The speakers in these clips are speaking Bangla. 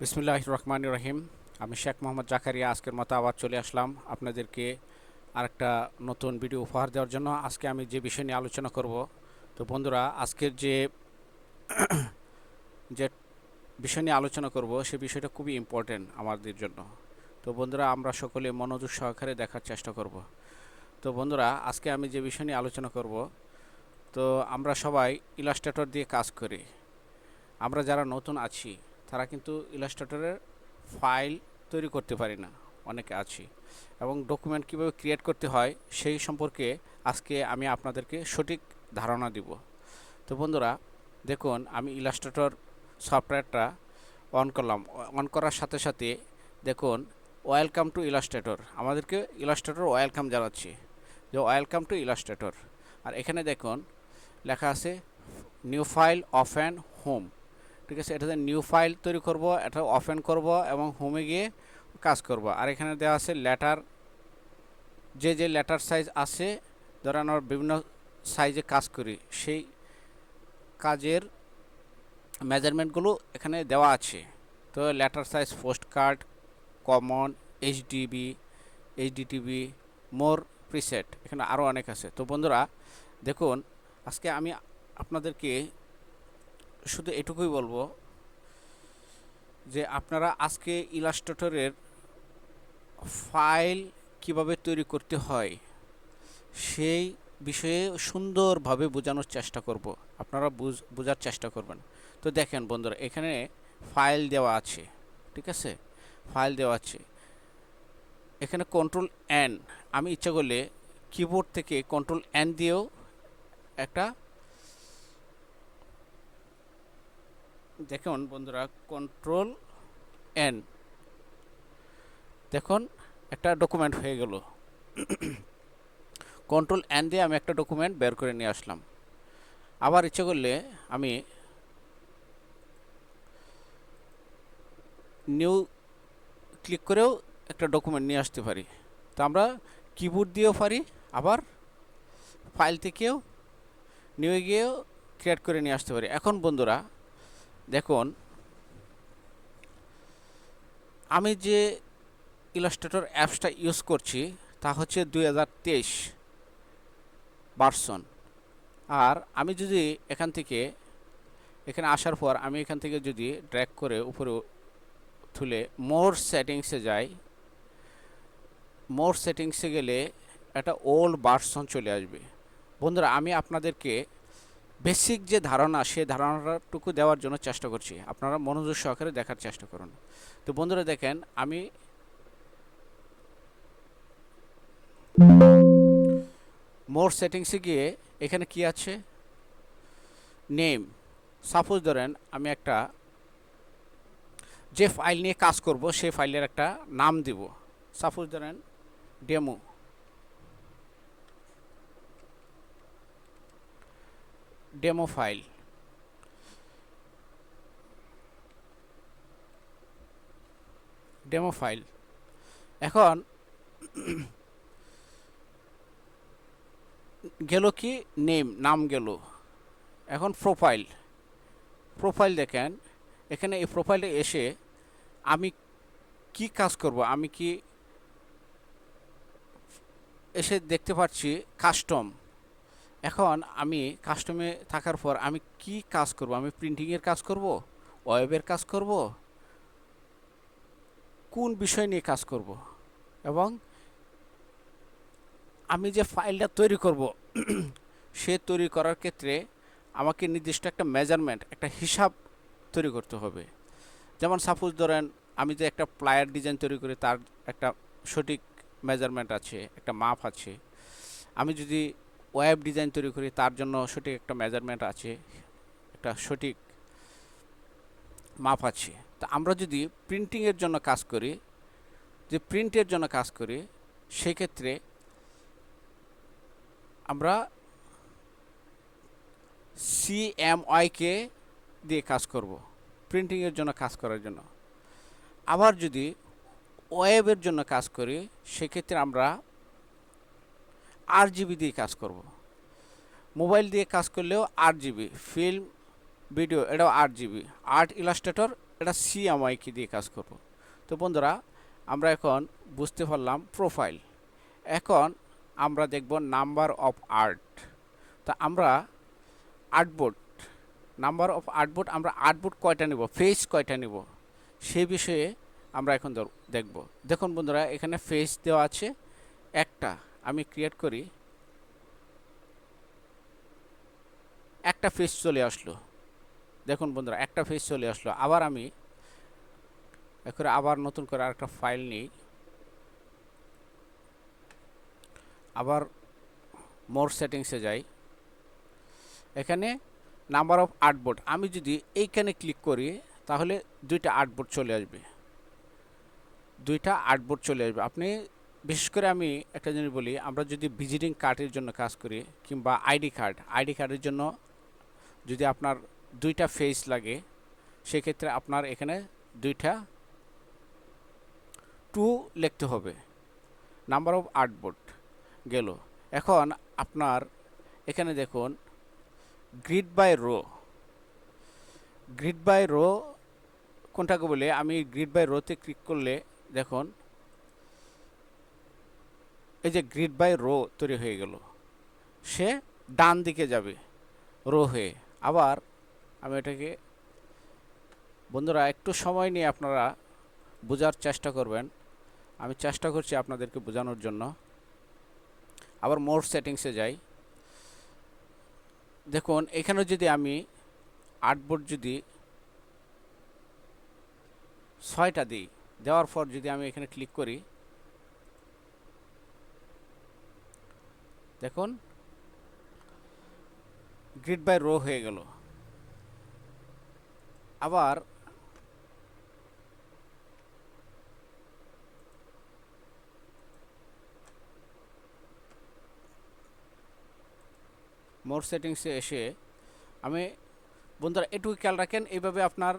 বিসমিল্লাহির রহমানির রহিম। আমি শেখ মোহাম্মদ জাকারিয়া আজকের মতো আবার চলে আসলাম আপনাদেরকে আরেকটা নতুন ভিডিও উপহার দেওয়ার জন্য। আজকে আমি যে বিষয় নিয়ে আলোচনা করব, তো বন্ধুরা আজকের যে বিষয় নিয়ে আলোচনা করব সে বিষয়টা খুবই ইম্পর্টেন্ট আমাদের জন্য। তো বন্ধুরা আমরা সকলে মনোযোগ সহকারে দেখার চেষ্টা করব। তো বন্ধুরা আজকে আমি যে বিষয় নিয়ে আলোচনা করব, তো আমরা সবাই ইলাস্ট্রেটর দিয়ে কাজ করি। আমরা যারা নতুন আছি তারা কিন্তু ইলাস্ট্রেটরের ফাইল তৈরি করতে পারি না, অনেকে আছি, এবং ডকুমেন্ট কীভাবে ক্রিয়েট করতে হয় সেই সম্পর্কে আজকে আমি আপনাদেরকে সঠিক ধারণা দিব। তো বন্ধুরা দেখুন, আমি ইলাস্ট্রেটর সফটওয়্যারটা অন করলাম। অন করার সাথে সাথে দেখুন ওয়েলকাম টু ইলাস্ট্রেটর, আমাদেরকে ইলাস্ট্রেটর ওয়েলকাম জানাচ্ছি যে ওয়েলকাম টু ইলাস্ট্রেটর। আর এখানে দেখুন লেখা আছে নিউ ফাইল ওপেন হোম। ঠিক আছে, এটাতে নিউ ফাইল তৈরি করব, এটা ওপেন করব এবং হোমে গিয়ে কাজ করব। আর এখানে দেওয়া আছে লেটার, যে লেটার সাইজ আছে, ধরেন আমরা বিভিন্ন সাইজে কাজ করি, সেই কাজের মেজারমেন্টগুলো এখানে দেওয়া আছে। তো letter size, post card, common, HDV, HDTV, more, preset, এখানে আরও অনেক আছে। তো বন্ধুরা দেখুন, আজকে আমি আপনাদেরকে শুধু এটুকুই বলবো যে আপনারা আজকে ইলাস্ট্রেটরের ফাইল কিভাবে তৈরি করতে হয় সেই বিষয়ে সুন্দরভাবে বোঝানোর চেষ্টা করব, আপনারা বোঝার চেষ্টা করবেন। তো দেখেন বন্ধুরা, এখানে ফাইল দেওয়া আছে, ঠিক আছে, ফাইল দেওয়া আছে। এখানে কন্ট্রোল এন, আমি ইচ্ছা করলে কিবোর্ড থেকে কন্ট্রোল এন দিয়েও একটা, দেখুন বন্ধুরা, কন্ট্রোল এন, দেখুন একটা ডকুমেন্ট হয়ে গেল। কন্ট্রোল এন দিয়ে আমি একটা ডকুমেন্ট বের করে নিয়ে আসলাম। আবার ইচ্ছে করলে আমি নিউ ক্লিক করেও একটা ডকুমেন্ট নিয়ে আসতে পারি। তো আমরা কিবোর্ড দিয়েও পারি, আবার ফাইল থেকেও নিউ গিয়েও ক্রিয়েট করে নিয়ে আসতে পারি। এখন বন্ধুরা দেখুন, আমি যে ইলাস্ট্রেটর অ্যাপসটা ইউজ করছি তা হচ্ছে 2023 ভার্সন। আর আমি যদি এখানে আসার পর আমি এখান থেকে যদি ড্র্যাগ করে উপরে তুলে মোর সেটিংসে যাই, মোর সেটিংসে গেলে একটা ওল্ড ভার্সন চলে আসবে। বন্ধুরা আমি আপনাদেরকে বেসিক যে ধারণা, সেই ধারণাটুকু দেওয়ার জন্য চেষ্টা করছি, আপনারা মনোযোগ সহকারে দেখার চেষ্টা করুন। তো বন্ধুরা দেখেন, আমি মোর সেটিংসে গিয়ে এখানে কি আছে, নেম, সাপোজ ধরেন আমি একটা যে ফাইল নিয়ে কাজ করব সেই ফাইলের একটা নাম দিব। সাপোজ ধরেন demo, demo file, demo file. এখন গেল কি, নেম, নাম গেল। এখন প্রোফাইল, প্রোফাইল দেখেন, এখানে এই প্রোফাইলে এসে আমি কি কাজ করব, আমি কি এসে দেখতে পাচ্ছি কাস্টম। এখন আমি কাস্টমে থাকার পর আমি কি কাজ করব, আমি প্রিন্টিংয়ের কাজ করব, ওয়েবের কাজ করব, কোন বিষয় নিয়ে কাজ করব, এবং আমি যে ফাইলটা তৈরি করব সে তৈরি করার ক্ষেত্রে আমাকে নির্দিষ্ট একটা মেজারমেন্ট, একটা হিসাব তৈরি করতে হবে। যেমন সাপোজ ধরেন আমি যে একটা প্লায়ার ডিজাইন তৈরি করি, তার একটা সঠিক মেজারমেন্ট আছে, একটা মাপ আছে। আমি যদি ওয়েব ডিজাইন তৈরি করি, তার জন্য সঠিক একটা মেজারমেন্ট আছে, একটা সঠিক মাপ আছে। তা আমরা যদি প্রিন্টিংয়ের জন্য কাজ করি, যে প্রিন্টের জন্য কাজ করি, সেক্ষেত্রে আমরা সিএমওয়াইকে দিয়ে কাজ করব প্রিন্টিংয়ের জন্য কাজ করার জন্য। আবার যদি ওয়েবের জন্য কাজ করি, সেক্ষেত্রে আমরা আরজিবি দিয়ে কাজ করব। মোবাইল দিয়ে কাজ করলেও আরজিবি, ফিল্ম, ভিডিও, এটাও আরজিবি, আর্ট ইলাস্ট্রেটর এটা সিএমআই কি দিয়ে কাজ করব। তো বন্ধুরা আমরা এখন বুঝতে পারলাম প্রোফাইল। এখন আমরা দেখব নাম্বার অফ আর্ট। তা আমরা আর্টবোর্ড, নাম্বার অফ আর্টবোর্ড, আমরা আর্টবোর্ড কয়টা নেব, ফেস কয়টা নেব, সেই বিষয়ে আমরা এখন দেখব। দেখুন বন্ধুরা এখানে ফেস দেওয়া আছে একটা, আমি ক্রিয়েট করি, একটা ফেস চলে আসলো। দেখুন বন্ধুরা একটা ফেস চলে আসলো। আবার আমি এখন আবার নতুন করে আরেকটা ফাইল নিই, আবার মোর সেটিংসে যাই, এখানে নাম্বার অফ আর্টবোর্ড, আমি যদি এইখানে ক্লিক করি তাহলে দুইটা আর্টবোর্ড চলে আসবে, দুইটা আর্টবোর্ড চলে আসবে। আপনি বিশেষ করে আমি একটা জিনিস বলি, আমরা যদি ভিজিটিং কার্ডের জন্য কাজ করি কিংবা আইডি কার্ডের জন্য যদি আপনার দুইটা ফেস লাগে, সেক্ষেত্রে আপনার এখানে দুইটা টু লিখতে হবে। নাম্বার অফ আর্টবোর্ড গেল। এখন আপনার এখানে দেখুন grid by row, grid by row কোনটাকে বলে, আমি গ্রিড বাই রোতে ক্লিক করলে দেখুন এই যে গ্রিড বাই রো তৈরি হয়ে গেল, সে ডান দিকে যাবে রো হয়ে। আবার আমি এটাকে, বন্ধুরা একটু সময় নিয়ে আপনারা বোঝার চেষ্টা করবেন, আমি চেষ্টা করছি আপনাদেরকে বোঝানোর জন্য। আবার মোর সেটিংসে যাই, দেখুন এখানে যদি আমি আর্টবোর্ড যদি 6টা দিই, দেওয়ার পর যদি আমি এখানে ক্লিক করি, দেখুন গ্রিড বাই রো হয়ে গেল। আবার মোর সেটিংসে এসে আমি, বন্ধুরা এটুকু খেয়াল রাখেন, এইভাবে আপনার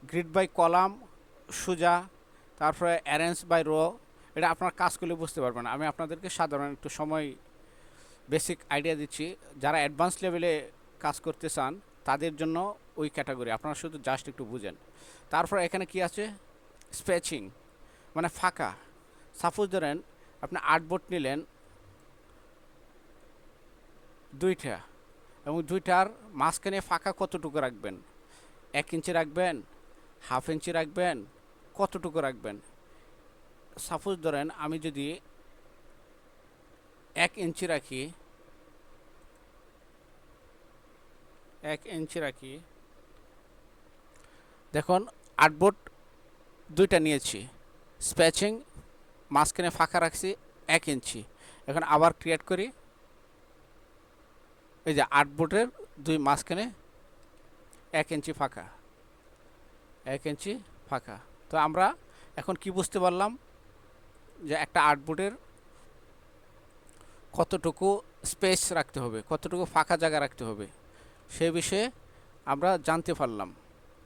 গ্রিড বাই কলাম সোজা, তারপরে অ্যারেঞ্জ বাই রো, এটা আপনার কাজ করলে বুঝতে পারবেন। আমি আপনাদেরকে সাধারণ একটু সময় বেসিক আইডিয়া দিচ্ছি, যারা অ্যাডভান্স লেভেলে কাজ করতে চান তাদের জন্য ওই ক্যাটাগরি, আপনারা শুধু জাস্ট একটু বুঝেন। তারপর এখানে কি আছে, স্পেচিং মানে ফাঁকা। সাপোজ ধরেন আপনি আর্টবোর্ড নিলেন দুইটা, এবং দুইটার মাঝখানে ফাঁকা কতটুকু রাখবেন, 1 ইঞ্চি রাখবেন, হাফ ইঞ্চি রাখবেন, কতটুকু রাখবেন। সাপোজ ধরেন আমি যদি 1 ইঞ্চি রাখি, 1 ইঞ্চি রাখি, দেখুন আর্টবোর্ড দুইটা নিয়েছি, স্প্যাচিং মাঝখানে ফাঁকা রাখছি 1 ইঞ্চি। এখন আবার ক্রিয়েট করি, এই যে আর্টবোর্ডের দুই মাঝখানে 1 ইঞ্চি ফাঁকা, 1 ইঞ্চি ফাঁকা। তো আমরা এখন কি বুঝতে পারলাম যে একটা আর্টবোর্ডের কতটুকু স্পেস রাখতে হবে, কতটুকু ফাঁকা জায়গা রাখতে হবে, সেই বিষয়ে আমরা জানতে পারলাম।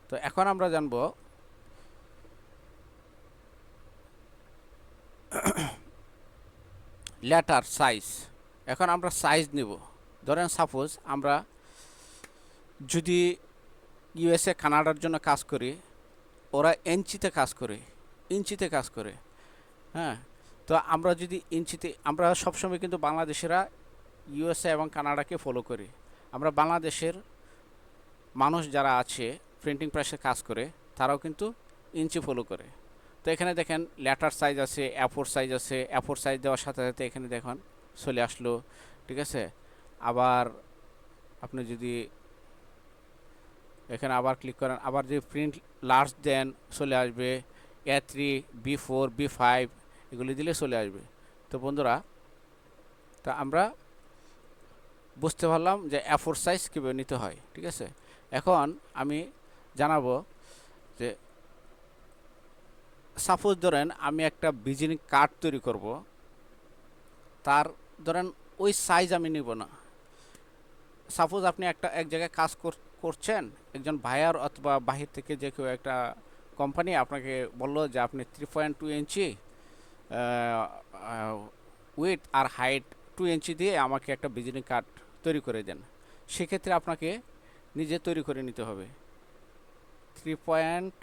তো এখন আমরা জানব লেটার সাইজ। এখন আমরা সাইজ নেব, ধরেন সাপোজ আমরা যদি ইউএসএ কানাডার জন্য কাজ করি, ওরা ইঞ্চিতে কাজ করে, ইঞ্চিতে কাজ করে, হ্যাঁ। তো আমরা যদি ইঞ্চিতে, আমরা সবসময় কিন্তু বাংলাদেশিরা ইউএসএ এবং কানাডাকে ফলো করি। আমরা বাংলাদেশের মানুষ যারা আছে প্রিন্টিং প্রেসে কাজ করে, তারাও কিন্তু ইঞ্চি ফলো করে। তো এখানে দেখেন লেটার সাইজ আছে, A4 সাইজ আছে, A4 সাইজ দেওয়ার সাথে সাথে এখানে দেখুন চলে আসলো, ঠিক আছে। আবার আপনি যদি এখানে আবার ক্লিক করেন, আবার যদি প্রিন্ট লার্জ দেন চলে আসবে, A3, B4, B5 এগুলি দিলে চলে আসবে। তো বন্ধুরা, তা আমরা বুঝতে পারলাম যে A4 সাইজ কীভাবে নিতে হয়, ঠিক আছে। এখন আমি জানাবো যে সাপোজ ধরেন আমি একটা ভিজিটিং কার্ড তৈরি করব, তার ধরেন ওই সাইজ আমি নিব না। সাপোজ আপনি এক জায়গায় কাজ করছেন, একজন বায়ার অথবা বাহির থেকে যে কেউ একটা কোম্পানি আপনাকে বললো যে আপনি 3.2 ইঞ্চি উইথ আর হাইট 2 ইঞ্চি দিয়ে আমাকে একটা ভিজিটিং কার্ড তৈরি করে দেন। সেক্ষেত্রে আপনাকে নিজে তৈরি করে নিতে হবে। 3.2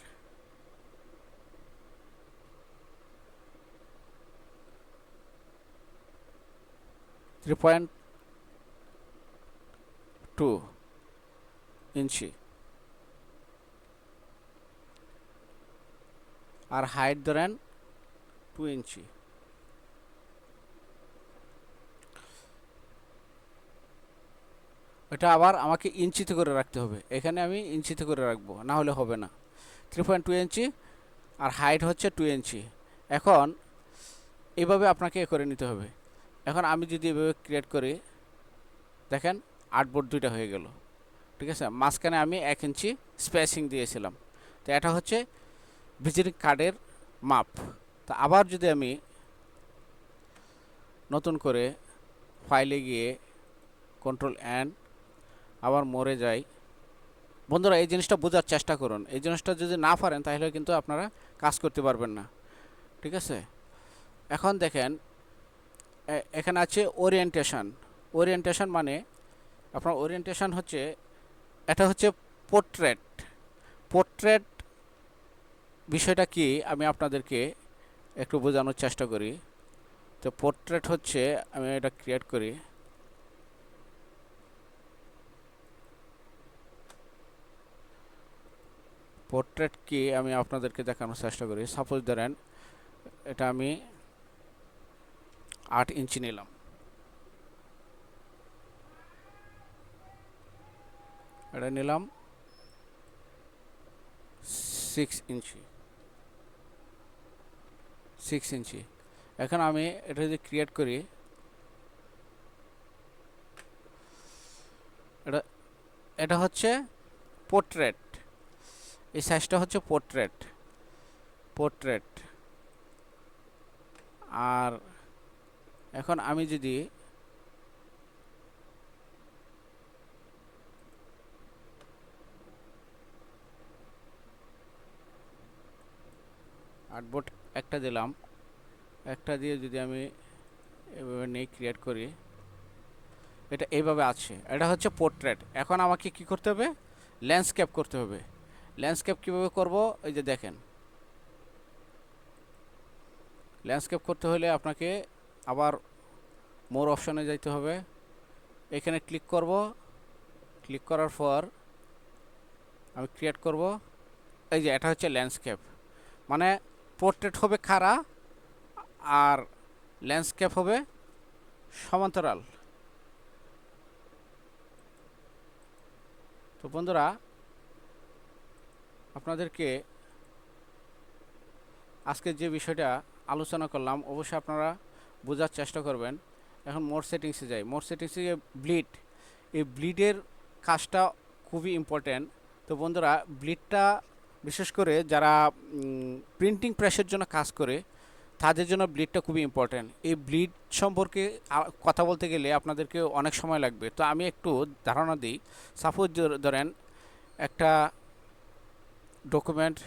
3.2 ইঞ্চি, আর হাইট ধরেন 2 ইঞ্চি। এটা আবার আমাকে ইঞ্চিতে করে রাখতে হবে, এখানে আমি ইঞ্চিতে করে রাখবো, না হলে হবে না। 3.2 ইঞ্চি আর হাইট হচ্ছে 2 ইঞ্চি। এখন এভাবে আপনাকে করে নিতে হবে। এখন আমি যদি এভাবে ক্রিয়েট করি, দেখেন আর্টবোর্ড দুইটা হয়ে গেল, ঠিক আছে। মাঝখানে আমি 1 ইঞ্চি স্পেসিং দিয়েছিলাম। তো এটা হচ্ছে ভিজিটিং কার্ডের মাপ। তো আবার যদি আমি নতুন করে ফাইলে গিয়ে Ctrl+N, আবার মোরে যাই। বন্ধুরা এই জিনিসটা বোঝার চেষ্টা করুন, এই জিনিসটা যদি না পারেন তাহলে কিন্তু আপনারা কাজ করতে পারবেন না, ঠিক আছে। এখন দেখেন এখানে আছে ওরিয়েন্টেশন। ওরিয়েন্টেশন মানে আপনার ওরিয়েন্টেশন হচ্ছে, এটা হচ্ছে পোর্ট্রেট। পোর্ট্রেট বিষয়টা কি আমি আপনাদেরকে একটু বোঝানোর চেষ্টা করি। তো পোর্ট্রেট হচ্ছে, আমি এটা ক্রিয়েট করি। পোর্ট্রেট কি আমি আপনাদেরকে দেখানোর চেষ্টা করি। সাপোজ ধরেন এটা আমি 8 ইঞ্চি নিলাম, এটা নিলাম 6 ইঞ্চি, 6 ইঞ্চি। এখন আমি এটা যদি ক্রিয়েট করি, এটা এটা হচ্ছে পোর্ট্রেট, এই সাইজটা হচ্ছে পোর্ট্রেট। পোর্ট্রেট আর এখন আমি যদি আর্টবোর্ড একটা দিলাম, একটা দিয়ে যদি আমি এভাবে নেই ক্রিয়েট করি, এটা এইভাবে আছে, এটা হচ্ছে পোর্ট্রেট। এখন আমাকে কি করতে হবে, ল্যান্ডস্কেপ করতে হবে। ল্যান্ডস্কেপ কীভাবে করব, এই যে দেখেন, ল্যান্ডস্কেপ করতে হলে আপনাকে আবার মোর অপশনে যাইতে হবে, এখানে ক্লিক করব। ক্লিক করার পর আমি ক্রিয়েট করব, এই যে এটা হচ্ছে ল্যান্ডস্কেপ। মানে পোর্ট্রেট হবে খাড়া আর ল্যান্ডস্কেপ হবে সমান্তরাল। তো বন্ধুরা আপনাদেরকে আজকে যে বিষয়টা আলোচনা করলাম অবশ্যই আপনারা বোঝার চেষ্টা করবেন। এখন মোর সেটিংসে যাই। মোর সেটিংসে গিয়ে ব্লিড, এই ব্লিডের কাজটা খুবই ইম্পর্ট্যান্ট। তো বন্ধুরা ব্লিডটা বিশেষ করে যারা প্রিন্টিং প্রেসের জন্য কাজ করে তাদের জন্য ব্লিডটা খুবই ইম্পর্ট্যান্ট। এই ব্লিড সম্পর্কে কথা বলতে গেলে আপনাদেরকে অনেক সময় লাগবে। তো আমি একটু ধারণা দিই। সাপোজ ধরেন একটা ডকুমেন্ট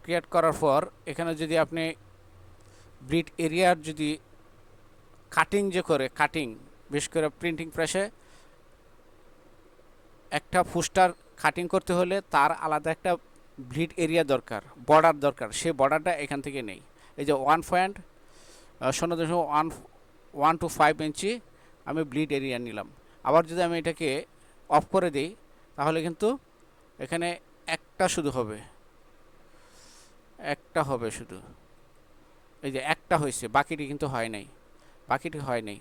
ক্রিয়েট করার পর এখানে যদি আপনি ব্লিড এরিয়ার যদি কাটিং যে করে, কাটিং বিশেষ করে প্রিন্টিং প্রেসে একটা পোস্টার কাটিং করতে হলে তার আলাদা একটা ব্লিড এরিয়া দরকার, বর্ডার দরকার। সেই বর্ডারটা এখান থেকে নেই। এই যে 1.125 ইঞ্চি আমি ব্লিড এরিয়া নিলাম। আবার যদি আমি এটাকে অফ করে দিই তাহলে কিন্তু এখানে একটা শুধু হবে, একটা হবে শুধু। এই যে একটা হয়েছে, বাকিটি কিন্তু হয় নাই, বাকিটি হয় নাই।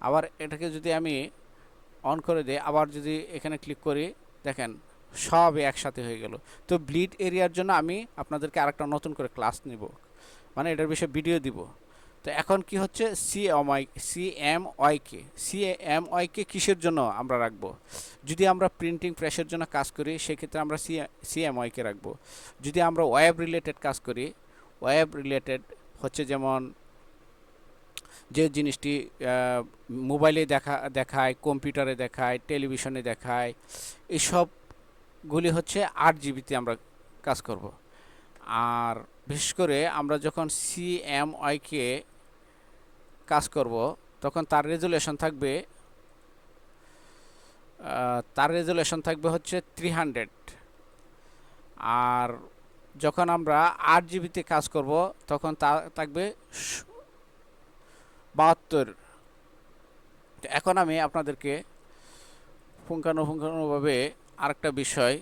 আবার এটাকে যদি আমি অন করে দিই, আবার যদি এখানে ক্লিক করি, দেখেন সব একসাথে হয়ে গেল। তো ব্লিড এরিয়ার জন্য আমি আপনাদেরকে আরেকটা নতুন করে ক্লাস নিব, মানে এটার বিষয়ে ভিডিও দিব। তো এখন কি হচ্ছে, সিএমওয়াইকে কিসের জন্য আমরা রাখবো? যদি আমরা প্রিন্টিং প্রেসের জন্য কাজ করি সেক্ষেত্রে আমরা সিএমওয়াইকে রাখবো। যদি আমরা ওয়েব রিলেটেড কাজ করি, ওয়েব রিলেটেড হচ্ছে যেমন যে জিনিসটি মোবাইলে দেখায়, কম্পিউটারে দেখায়, টেলিভিশনে দেখায়, এইসবগুলি হচ্ছে 8 জিবিতে আমরা কাজ করব। আর বিশেষ করে আমরা যখন সিএমওয়াইকে কাজ করব তখন তার রেজুলেশন থাকবে হচ্ছে 300। আর যখন আমরা 8 জিবিতে কাজ করব তখন তা থাকবে 72 তো এখন আমি আপনাদেরকে পুঙ্খানুপুঙ্খানুভাবে আরেকটা বিষয়,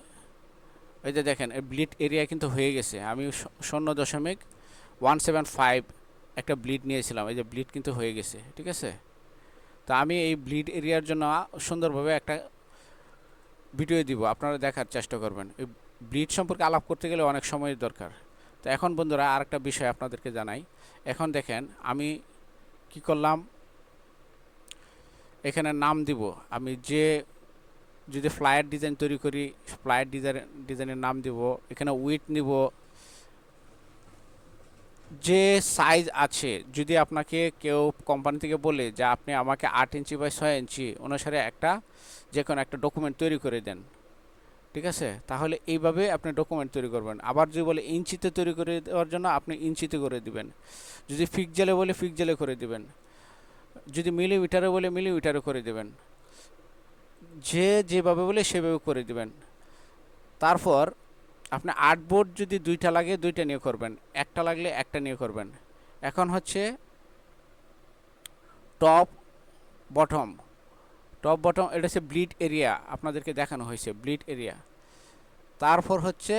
এই যে দেখেন এই ব্লিড এরিয়া কিন্তু হয়ে গেছে। আমি 0.175 একটা ব্লিড নিয়েছিলাম, এই যে ব্লিড কিন্তু হয়ে গেছে, ঠিক আছে। তা আমি এই ব্লিড এরিয়ার জন্য সুন্দরভাবে একটা ভিডিও দিব, আপনারা দেখার চেষ্টা করবেন। এই ব্লিড সম্পর্কে আলাপ করতে গেলে অনেক সময়ের দরকার। তো এখন বন্ধুরা আরেকটা বিষয় আপনাদেরকে জানাই। এখন দেখেন আমি কি করলাম, এখানে নাম দিব। আমি যদি ফ্লায়ার ডিজাইন তৈরি করি, ফ্লায়ার ডিজাইনের নাম দিব। এখানে উইথ নিব, যে সাইজ আছে। যদি আপনাকে কেউ কোম্পানি থেকে বলে যে আপনি আমাকে 8 ইঞ্চি বাই 6 ইঞ্চি অনুসারে যে কোনো একটা ডকুমেন্ট তৈরি করে দেন, ঠিক আছে, তাহলে এইভাবে আপনি ডকুমেন্ট তৈরি করবেন। আবার যদি বলে ইঞ্চিতে তৈরি করে দেওয়ার জন্য, আপনি ইঞ্চিতে করে দিবেন। যদি পিক্সেলে বলে পিক্সেলে করে দিবেন। যদি মিলিমিটারে বলে মিলিমিটারে করে দিবেন। যেভাবে বলে সেভাবে করে দিবেন। তারপর আপনি আর্টবোর্ড যদি 2টা লাগে 2টা নিয়ে করবেন, একটা লাগলে একটা নিয়ে করবেন। এখন হচ্ছে টপ বটম, এটা হচ্ছে ব্লিড এরিয়া, আপনাদেরকে দেখানো হয়েছে ব্লিড এরিয়া। তারপর হচ্ছে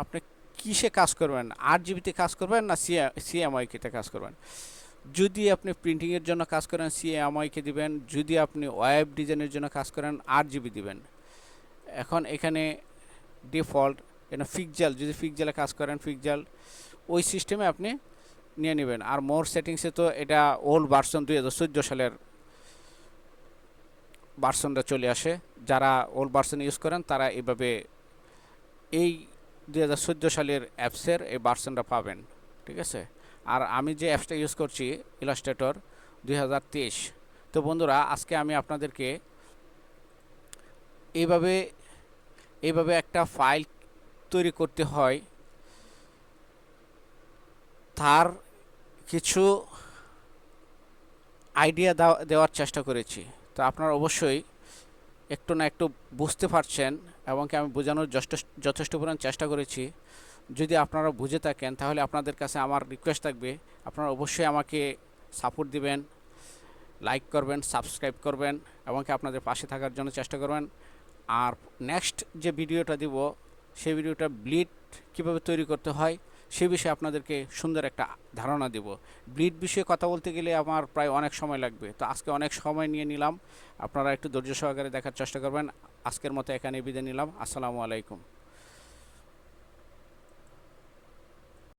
আপনি কিসে কাজ করবেন, 8 জিবিতে কাজ করবেন না সিএমওয়াইকে কাজ করবেন। যদি আপনি প্রিন্টিংয়ের জন্য কাজ করেন সিএমওয়াইকে দিবেন, যদি আপনি ওয়েব ডিজাইনের জন্য কাজ করেন 8 জিবি দিবেন। এখন এখানে ডিফল্ট ফিক্সেল, যদি ফিক্সেলে কাজ করেন ফিক্সেল, ওই সিস্টেমে আপনি নিয়ে নেবেন। আর মোর সেটিংসে তো এটা ওল্ড ভার্সন 2014 সালের ভার্সনটা চলে আসে। যারা ওল্ড ভার্সন ইউজ করেন তারা এইভাবে এই 2014 সালের অ্যাপসের এই ভার্সনটা পাবেন, ঠিক আছে। আর আমি যে অ্যাপসটা ইউজ করছি ইলাস্ট্রেটর 2023। তো বন্ধুরা আজকে আমি আপনাদেরকে এইভাবে একটা ফাইল তৈরি করতে হয়, তার কিছু আইডিয়া দেওয়ার চেষ্টা করেছি। তো আপনারা অবশ্যই একটু না একটু বুঝতে পারছেন, এবং কি আমি বোঝানোর যথেষ্ট পরিমাণ চেষ্টা করেছি। যদি আপনারা বুঝে থাকেন তাহলে আপনাদের কাছে আমার রিকোয়েস্ট থাকবে, আপনারা অবশ্যই আমাকে সাপোর্ট দিবেন, লাইক করবেন, সাবস্ক্রাইব করবেন, এবং কি আপনাদের পাশে থাকার জন্য চেষ্টা করবেন। আর নেক্সট যে ভিডিওটা দিব, সেই ভিডিওটা ব্লিড কীভাবে তৈরি করতে হয় সে বিষয়ে আপনাদেরকে সুন্দর একটা ধারণা দেব। ব্লিড বিষয়ে কথা বলতে গেলে আমার প্রায় অনেক সময় লাগবে, তো আজকে অনেক সময় নিয়ে নিলাম। আপনারা একটু ধৈর্য সহকারে দেখার চেষ্টা করবেন। আজকের মতো এখানে বিদায় নিলাম। আসসালামু আলাইকুম।